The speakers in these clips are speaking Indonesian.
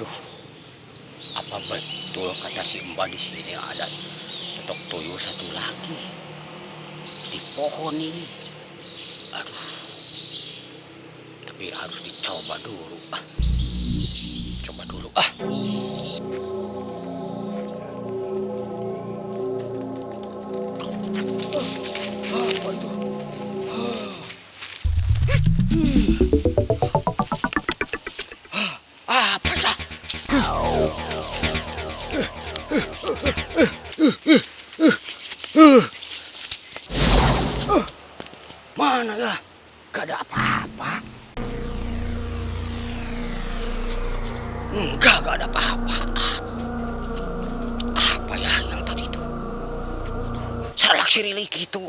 Aduh, apa betul kata si Mbak di sini ada stok tuyul satu lagi di pohon ini? Aduh, tapi harus dicoba dulu. Coba dulu. Apa itu? Apa dah? Mana ya? Gak ada apa-apa. Enggak ada apa-apa. Apa ya yang tadi itu? Salak sirilik gitu.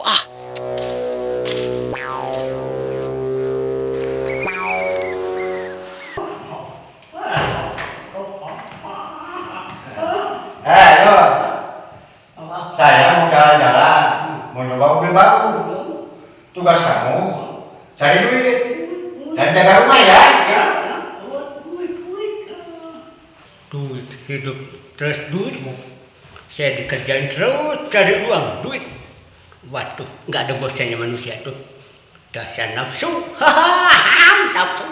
Halo, saya mau jalan-jalan, mau nyoba mobil baru. Tugas kamu cari duit dan jaga rumah ya. Duit hidup terus duitmu. Saya dikerjain terus cari uang, duit. Waduh, nggak ada bosannya manusia tuh. Dasar nafsu, nafsu,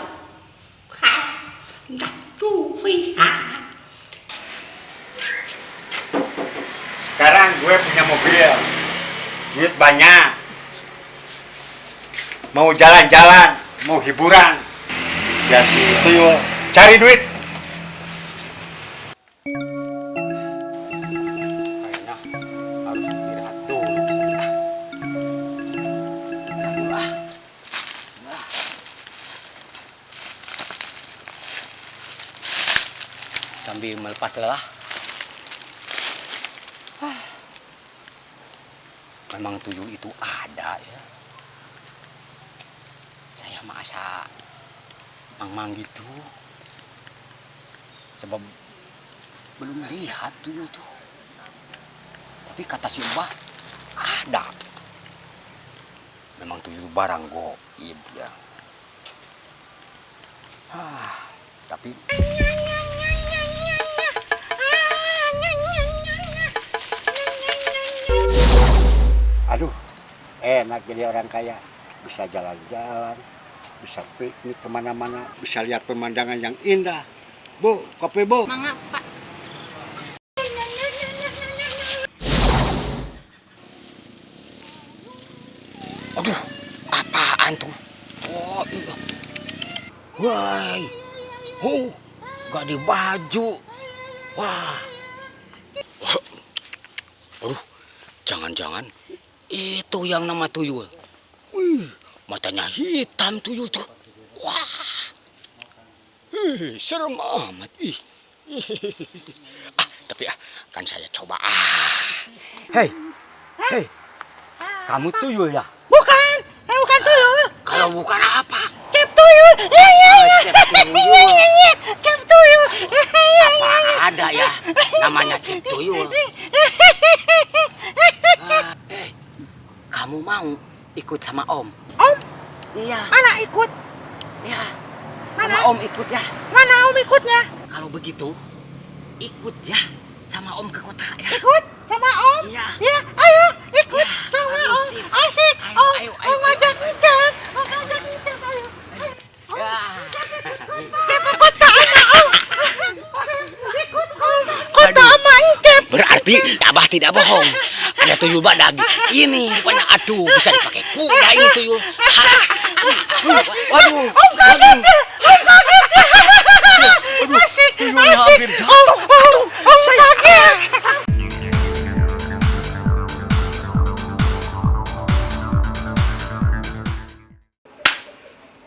Sekarang gue punya mobil, duit banyak. Mau jalan-jalan, mau hiburan, ya sih tuyul, cari duit. Kayaknya harus istirahat dulu. Sambil melepas lelah. Memang tuyul itu ada ya. Saya masa mang gitu. Sebab belum lihat tuyul tuh. Tapi kata si Mbah ada. Memang tuyul barang goib ya. Tapi Aduh, enak jadi orang kaya. Bisa jalan-jalan, bisa piknik kemana-mana, bisa lihat pemandangan yang indah. Bu, kopi bu. Mangga, Pak. aduh, apaan tuh? Oh iya. Wah, gak di baju. Wah. Aduh, jangan-jangan itu yang nama tuyul. Wih, matanya hitam tuyul tuh. Wah. Serem amat. Tapi kan saya coba. Hei. Kamu tuyul ya? Bukan tuyul. Kalau bukan apa? Cep tuyul. Cep tuyul. Cep tuyul. Apa ada ya namanya cep tuyul? Kamu mau ikut sama Om? Om? Iya. Anak ikut. Iya. Mana? Sama Om ikut ya. Mana Om ikutnya? Kalau begitu, ikut ya sama Om ke kota ya. Ikut sama Om? Iya. Ya, ayo ikut Ya, sama ayo, Om. sip. Asik. Ayo, Om ngajak Icep. Om ngajak Icep, ayo. Ya. Icep ke kota sama Om. Ikut Om. Kota sama Icep. Berarti Abah tidak bohong. Ada tuyul badag. Ini rupanya aduh bisa dipakai kuda ini tuyul. Waduh. Om kaget ya. Om kaget ya. Asik. hampir jatuh. Om kaget.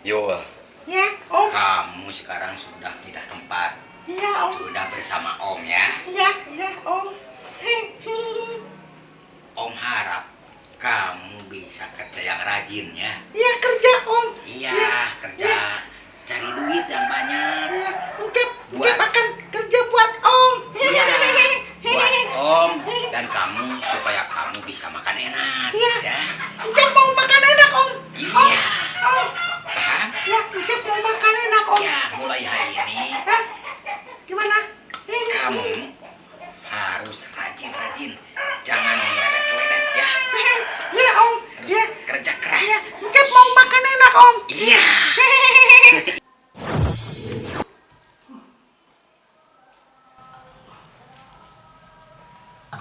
Yul, Ya, Om. kamu sekarang sudah pindah tempat. Iya, Om. Sudah bersama Om ya. Iya, Om. Om harap kamu bisa kerja yang rajin ya. Iya, kerja Om. Iya, kerja. Cari duit yang banyak. Iya, Icep Buat- akan kerja buat Om. Iya, buat Om dan kamu supaya kamu bisa makan enak. Iya. Ya. Icep mau makan enak Om. Iya. Om. Paham? Ya, Icep mau makan enak Om. Ya, mulai hari ini Hah? Gimana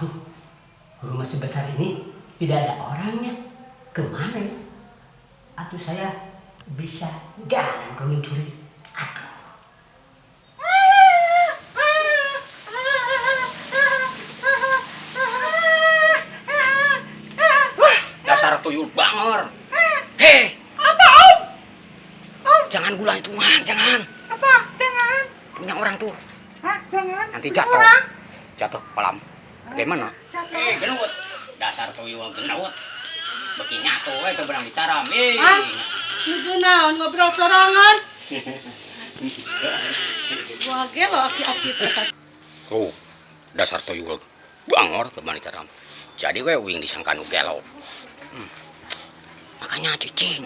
Waduh, rumah sebesar ini tidak ada orangnya. Kemana ya? Atau saya bisa jalan ke mencuri? Aduh. Dasar tuyul bangor. Hei, Apa Om? jangan gula hitungan, jangan. Apa? Jangan. Punya orang tuh. Hah? Jangan. Nanti jatuh. Orang. Jatuh kolam. Bagaimana? Jatuh. Genut. Dasar tuyul genut. Beki nyatu we teu berang dicaram. Hah? Nuju naon ngobrol sorangan? Gua gelo aki-aki teh. Oh, dasar tuyul bangor teu berang dicaram. Jadi we uing disangka nu gelo. Makanya cicing.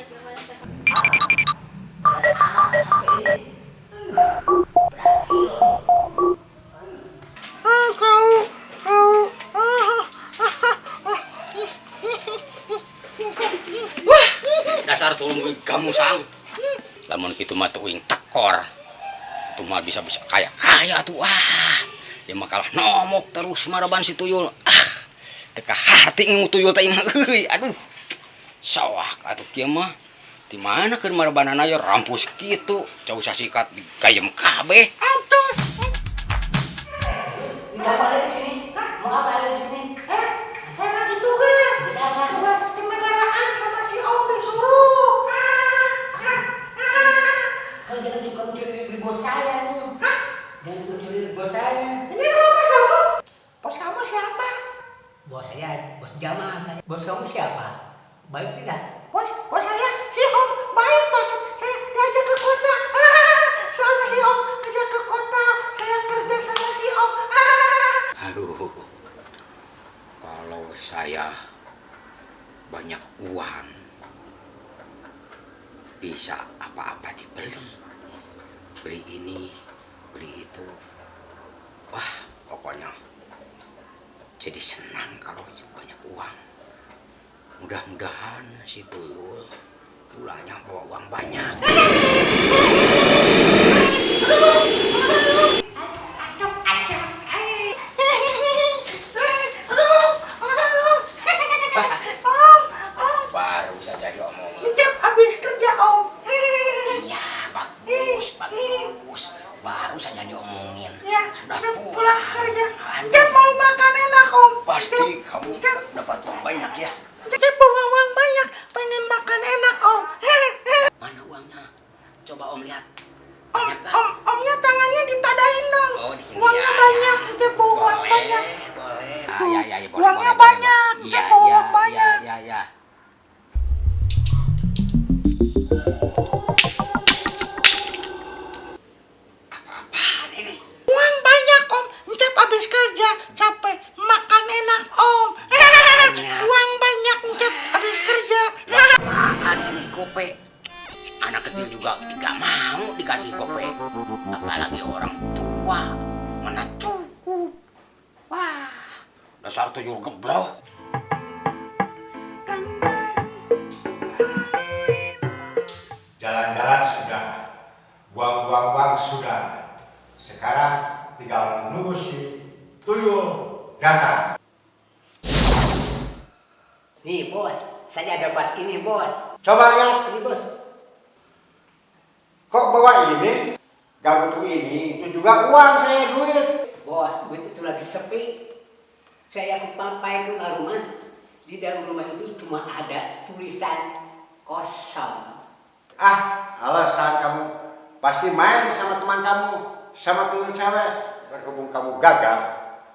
Dasar tulung kamu sang. Lamun kitu mah teu uing tekor. Itu mah bisa-bisa kaya tuh. Dia mah kalah nomok terus maraban si tuyul. Teka hati ngu tuyul teh mah euy. Aduh. Sawak atuh kieu mah. Di mana keur marabanana ya rampus kitu. Cau sasikat digayem kabeh. Antus. Mau apa di sini? Mau apa di sini? Saya lagi tugas. Tugas kenegaraan sama si Om disuruh. Kau jangan suka mencuri bos saya tuh. Jangan mencuri bos saya. Ini rumah bos kamu? Bos kamu siapa? Bos saya, bos Jamal saya. Bos kamu siapa? Baik tidak? Bos saya si Om baik banget. Saya diajak ke kota. Sama si Om ajak ke kota. Saya kerja sama si Om. Aduh. Kalau saya banyak uang bisa apa-apa dibeli. Beli ini, beli itu. Wah, pokoknya jadi senang kalau banyak uang. Mudah-mudahan si tuyul pulangnya bawa uang banyak. Baru saja diomongin. Ijab habis kerja Om. Iya, bagus. Baru saja diomongin. Ya, Sudah Ijab pulang. pulang kerja. Aduh, Ijab mau makan enak Om. pasti kamu Ijab dapat uang banyak ya. Ijab bawa uang banyak. Pengen makan enak Om. Mana uangnya? Coba Om lihat. Om, Banyak kan? Omnya tangannya ditadain dong. Oh, di sini Uangnya ya. banyak. Ijab bawa uang banyak. Boleh. Tuh, Ya, boleh, uangnya boleh, banyak, boleh. Ijab bawa uang banyak. Ya. Apa-apaan ini? Uang banyak Om. Ijab habis kerja capek makan enak Om. Uang banyak Ijab habis kerja. Apaan ini kope? Anak kecil juga gak mau dikasih kope. Apalagi orang tua. Mana cukup. Wah, dasar tuyul geblok. Jalan-jalan sudah, buang-buang uang sudah. Sekarang tinggal nunggu si tuyul datang. Nih bos, saya dapat ini bos. Coba lihat, Ini bos. kok bawa ini? Gak butuh ini, itu juga uang saya duit. Bos, duit itu lagi sepi. Saya kepapai ke rumah. Di dalam rumah itu cuma ada tulisan kosong. Alasan kamu pasti main sama teman kamu, sama tuyul cewek. Berhubung kamu gagal,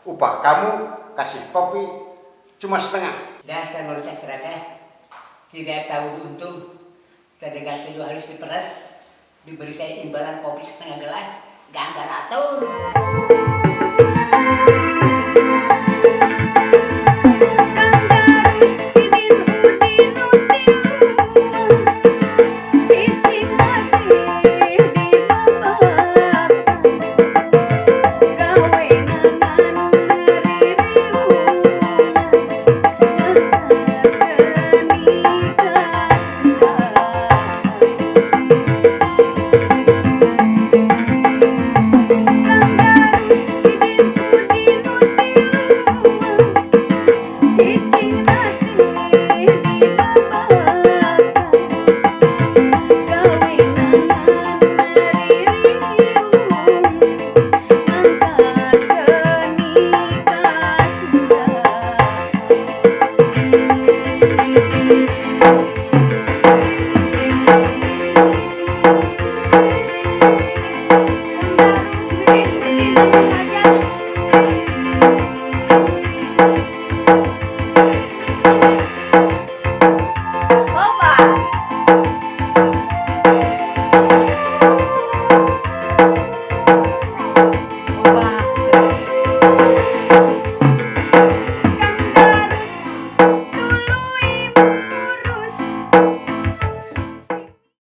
upah kamu kasih kopi cuma setengah. Dasar manusia serakah. Tidak tahu diuntung. Terdengar itu harus diperas. Diberi saya imbalan kopi setengah gelas. Gak atur.